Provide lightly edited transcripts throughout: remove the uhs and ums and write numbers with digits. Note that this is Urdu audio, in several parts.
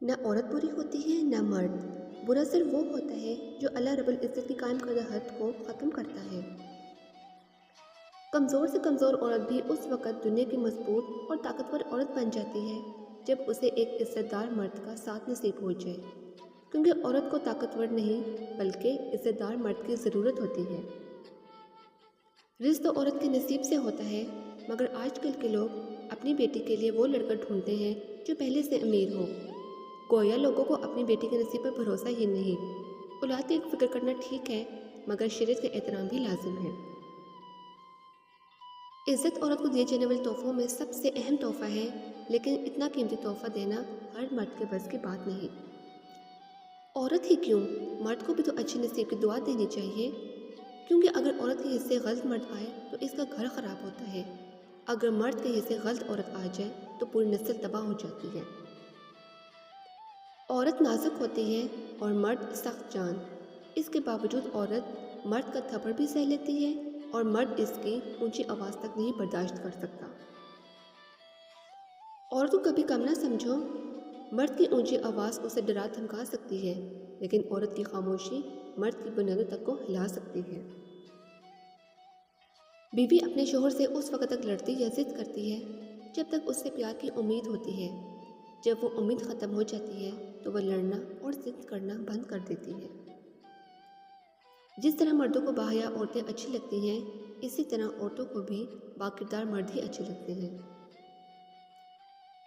نہ عورت بری ہوتی ہے نہ مرد. برا صرف وہ ہوتا ہے جو اللہ رب العزت کی قائم کردہ حد کو ختم کرتا ہے. کمزور سے کمزور عورت بھی اس وقت دنیا کی مضبوط اور طاقتور عورت بن جاتی ہے جب اسے ایک عزت دار مرد کا ساتھ نصیب ہو جائے، کیونکہ عورت کو طاقتور نہیں بلکہ عزت دار مرد کی ضرورت ہوتی ہے. رزق تو عورت کے نصیب سے ہوتا ہے، مگر آج کل کے لوگ اپنی بیٹی کے لیے وہ لڑکا ڈھونڈتے ہیں جو پہلے سے امیر ہو. گویا لوگوں کو اپنی بیٹی کے نصیب پر بھروسہ ہی نہیں. اولاد کی فکر کرنا ٹھیک ہے، مگر شریعت کا احترام بھی لازم ہے. عزت عورت کو دیے جانے والے تحفوں میں سب سے اہم تحفہ ہے، لیکن اتنا قیمتی تحفہ دینا ہر مرد کے بس کی بات نہیں. عورت ہی کیوں، مرد کو بھی تو اچھی نصیب کی دعا دینی چاہیے، کیونکہ اگر عورت کے حصے غلط مرد آئے تو اس کا گھر خراب ہوتا ہے. اگر مرد کے حصے غلط عورت آ جائے تو پوری نسل تباہ ہو جاتی ہے. عورت نازک ہوتی ہے اور مرد سخت جان. اس کے باوجود عورت مرد کا تھپڑ بھی سہ لیتی ہے اور مرد اس کی اونچی آواز تک نہیں برداشت کر سکتا. عورت کو کبھی کم نہ سمجھو. مرد کی اونچی آواز اسے ڈرا دھمکا سکتی ہے، لیکن عورت کی خاموشی مرد کی بنیادوں تک کو ہلا سکتی ہے. بیوی اپنے شوہر سے اس وقت تک لڑتی یا ضد کرتی ہے جب تک اس سے پیار کی امید ہوتی ہے. جب وہ امید ختم ہو جاتی ہے تو وہ لڑنا اور ضد کرنا بند کر دیتی ہے. جس طرح مردوں کو باحیا عورتیں اچھی لگتی ہیں، اسی طرح عورتوں کو بھی باکردار مرد ہی اچھے لگتے ہیں.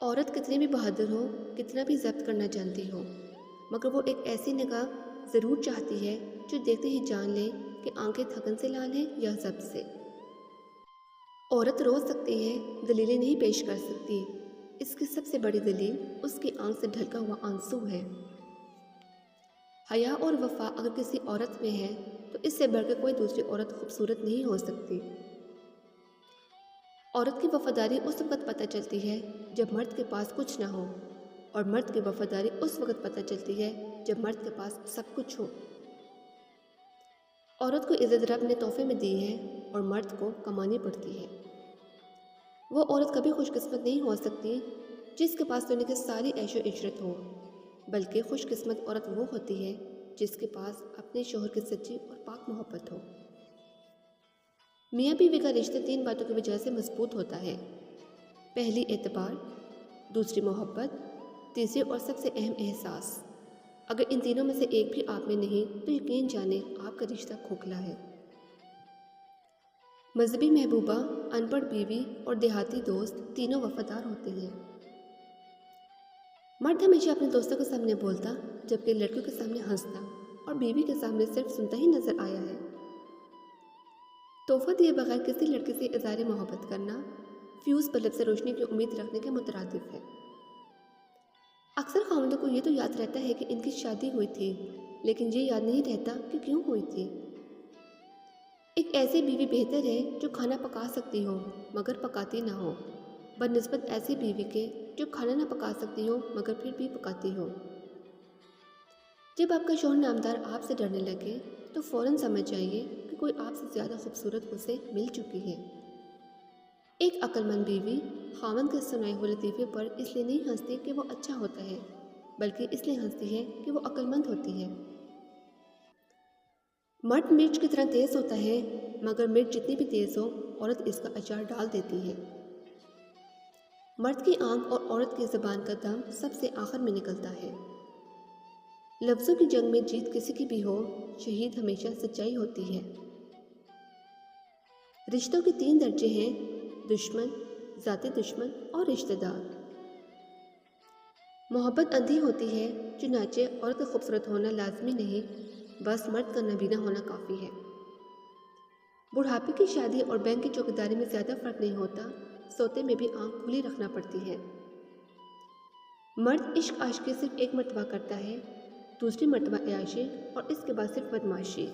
عورت کتنی بھی بہادر ہو، کتنا بھی ضبط کرنا جانتی ہو، مگر وہ ایک ایسی نگاہ ضرور چاہتی ہے جو دیکھتے ہی جان لے کہ آنکھیں تھکن سے لال ہیں یا ضبط سے. عورت رو سکتی ہے، دلیلیں نہیں پیش کر سکتی. اس کی سب سے بڑی دلیل اس کی آنکھ سے ڈھلکا ہوا آنسو ہے. حیا اور وفا اگر کسی عورت میں ہے تو اس سے بڑھ کر کوئی دوسری عورت خوبصورت نہیں ہو سکتی. عورت کی وفاداری اس وقت پتہ چلتی ہے جب مرد کے پاس کچھ نہ ہو، اور مرد کی وفاداری اس وقت پتہ چلتی ہے جب مرد کے پاس سب کچھ ہو. عورت کو عزت رب نے تحفے میں دی ہے اور مرد کو کمانی پڑتی ہے. وہ عورت کبھی خوش قسمت نہیں ہو سکتی جس کے پاس دنیا کی ساری عیش و عشرت ہو، بلکہ خوش قسمت عورت وہ ہوتی ہے جس کے پاس اپنے شوہر کی سچی اور پاک محبت ہو. میاں بیوی کا رشتہ 3 باتوں کی وجہ سے مضبوط ہوتا ہے. پہلی اعتبار، دوسری محبت، تیسری اور سب سے اہم احساس. اگر ان تینوں میں سے ایک بھی آپ میں نہیں تو یقین جانیں آپ کا رشتہ کھوکھلا ہے. مذہبی محبوبہ، ان پڑھ بیوی اور دیہاتی دوست تینوں وفادار ہوتے ہیں. مرد ہمیشہ اپنے دوستوں کے سامنے بولتا جبکہ لڑکیوں کے سامنے ہنستا، اور بیوی کے سامنے صرف سنتا ہی نظر آیا ہے. تحفہ دیے بغیر کسی لڑکی سے اظہار محبت کرنا فیوز بلب سے روشنی کی امید رکھنے کے مترادف ہے. اکثر خاوندوں کو یہ تو یاد رہتا ہے کہ ان کی شادی ہوئی تھی، لیکن یہ یاد نہیں رہتا کہ کیوں ہوئی تھی. ایک ایسی بیوی بہتر ہے جو کھانا پکا سکتی ہو مگر پکاتی نہ ہو، بنسبت ایسی بیوی کے جو کھانا نہ پکا سکتی ہو مگر پھر بھی پکاتی ہو. جب آپ کا شوہر نامدار آپ سے ڈرنے لگے تو فوراً سمجھ جائیے کہ کوئی آپ سے زیادہ خوبصورت اسے مل چکی ہے. ایک عقل مند بیوی خاوند کے سنائے ہوئے لطیفے پر اس لیے نہیں ہنستی کہ وہ اچھا ہوتا ہے، بلکہ اس لیے ہنستی ہے کہ وہ عقل مند ہوتی ہے. مرد مرچ کی طرح تیز ہوتا ہے، مگر مرچ جتنی بھی تیز ہو عورت اس کا اچار ڈال دیتی ہے. مرد کی آنکھ اور عورت کی زبان کا دم سب سے آخر میں نکلتا ہے. لفظوں کی جنگ میں جیت کسی کی بھی ہو، شہید ہمیشہ سچائی ہوتی ہے. رشتوں کے 3 درجے ہیں: دشمن، ذاتی دشمن اور رشتہ دار. محبت اندھی ہوتی ہے، چنانچہ عورت کا خوبصورت ہونا لازمی نہیں، بس مرد کا نابینا ہونا کافی ہے. بڑھاپے کی شادی اور بینک کی چوکیداری میں زیادہ فرق نہیں ہوتا، سوتے میں بھی آنکھ کھلی رکھنا پڑتی ہے. مرد عشق عاشقی صرف ایک مرتبہ کرتا ہے، دوسری مرتبہ عیاشی اور اس کے بعد صرف بدمعاشی.